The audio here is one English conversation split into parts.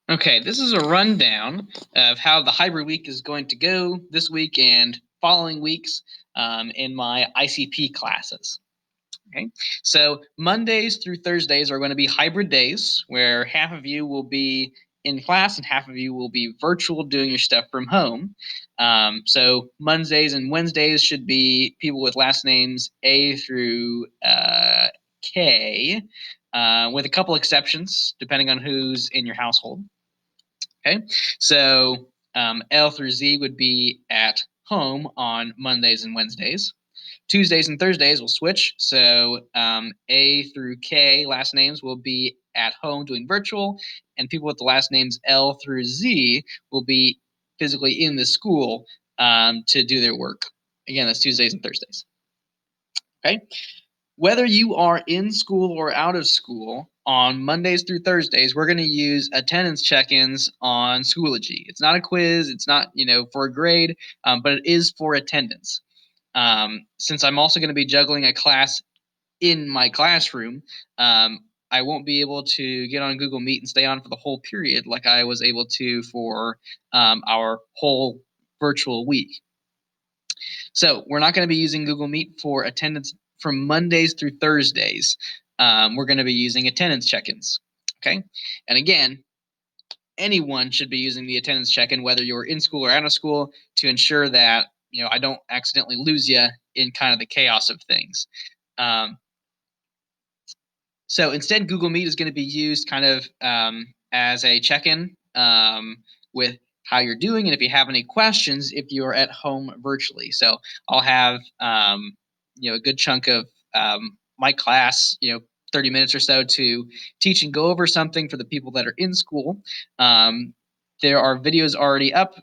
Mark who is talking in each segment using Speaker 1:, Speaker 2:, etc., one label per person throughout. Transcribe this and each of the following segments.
Speaker 1: Okay, this is a rundown of how the hybrid week is going to go this week and following weeks in my ICP classes. Okay, so Mondays through Thursdays are going to be hybrid days where half of you will be in class and half of you will be virtual doing your stuff from home. So Mondays and Wednesdays should be people with last names A through K, with a couple exceptions depending on who's in your household. Okay, so L through Z would be at home on Mondays and Wednesdays. Tuesdays and Thursdays will switch. So A through K last names will be at home doing virtual, and people with the last names L through Z will be physically in the school to do their work. Again, that's Tuesdays and Thursdays. Okay. Whether you are in school or out of school, on Mondays through Thursdays, we're going to use attendance check-ins on Schoology. It's not a quiz. It's not, for a grade, but it is for attendance. Since I'm also going to be juggling a class in my classroom, I won't be able to get on Google Meet and stay on for the whole period like I was able to for our whole virtual week. So we're not going to be using Google Meet for attendance from Mondays through Thursdays. We're going to be using attendance check-ins. Okay, and again, anyone should be using the attendance check-in, whether you're in school or out of school, to ensure that I don't accidentally lose you in kind of the chaos of things. So instead, Google Meet is going to be used kind of as a check-in with how you're doing and if you have any questions if you're at home virtually. So I'll have a good chunk of my class, 30 minutes or so to teach and go over something for the people that are in school. There are videos already up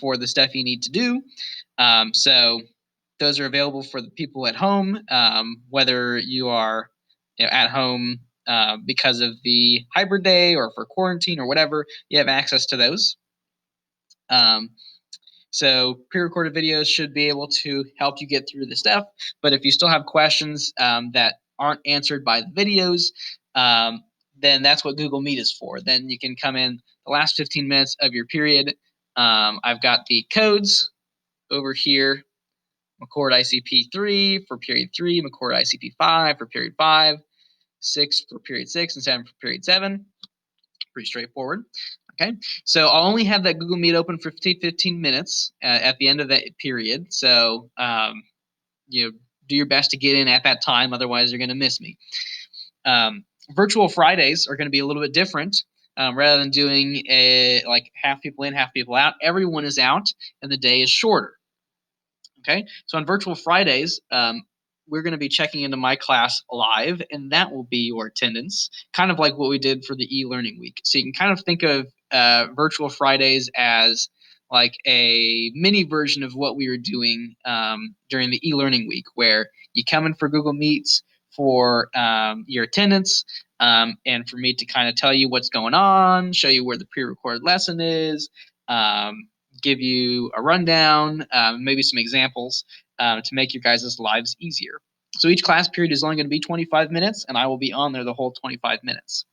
Speaker 1: for the stuff you need to do. So those are available for the people at home, whether you are at home because of the hybrid day or for quarantine or whatever, you have access to those. So pre-recorded videos should be able to help you get through the stuff. But if you still have questions that aren't answered by the videos, then that's what Google Meet is for. Then you can come in the last 15 minutes of your period. I've got the codes over here. McCord ICP 3 for period 3, McCord ICP 5 for period 5, 6 for period 6, and 7 for period 7. Pretty straightforward. Okay, so I'll only have that Google Meet open for 15 minutes at the end of that period. So, do your best to get in at that time. Otherwise, you're going to miss me. Virtual Fridays are going to be a little bit different. Rather than doing like half people in, half people out, everyone is out, and the day is shorter. Okay, so on Virtual Fridays, we're going to be checking into my class live, and that will be your attendance, kind of like what we did for the e-learning week. So you can kind of think of Virtual Fridays as like a mini version of what we were doing during the e-learning week, where you come in for Google Meets for your attendance, and for me to kind of tell you what's going on, show you where the pre-recorded lesson is, give you a rundown, maybe some examples to make your guys' lives easier. So each class period is only going to be 25 minutes, and I will be on there the whole 25 minutes.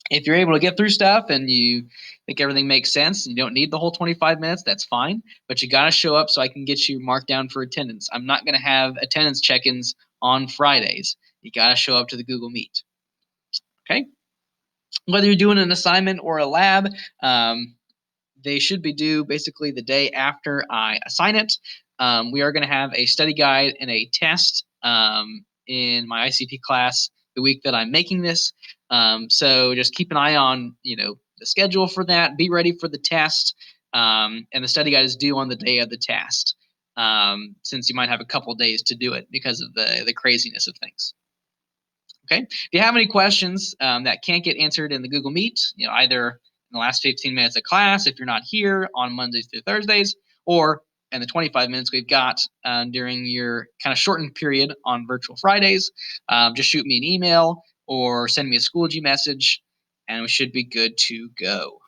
Speaker 1: If you're able to get through stuff and you think everything makes sense and you don't need the whole 25 minutes, that's fine. But you got to show up so I can get you marked down for attendance. I'm not going to have attendance check-ins on Fridays. You got to show up to the Google Meet. Okay? Whether you're doing an assignment or a lab, they should be due basically the day after I assign it. We are going to have a study guide and a test in my ICP class the week that I'm making this. So just keep an eye on, the schedule for that. Be ready for the test. And the study guide is due on the day of the test, since you might have a couple days to do it because of the craziness of things. Okay. If you have any questions that can't get answered in the Google Meet, either in the last 15 minutes of class, if you're not here on Mondays through Thursdays, or in the 25 minutes we've got during your kind of shortened period on Virtual Fridays, just shoot me an email or send me a Schoology message, and we should be good to go.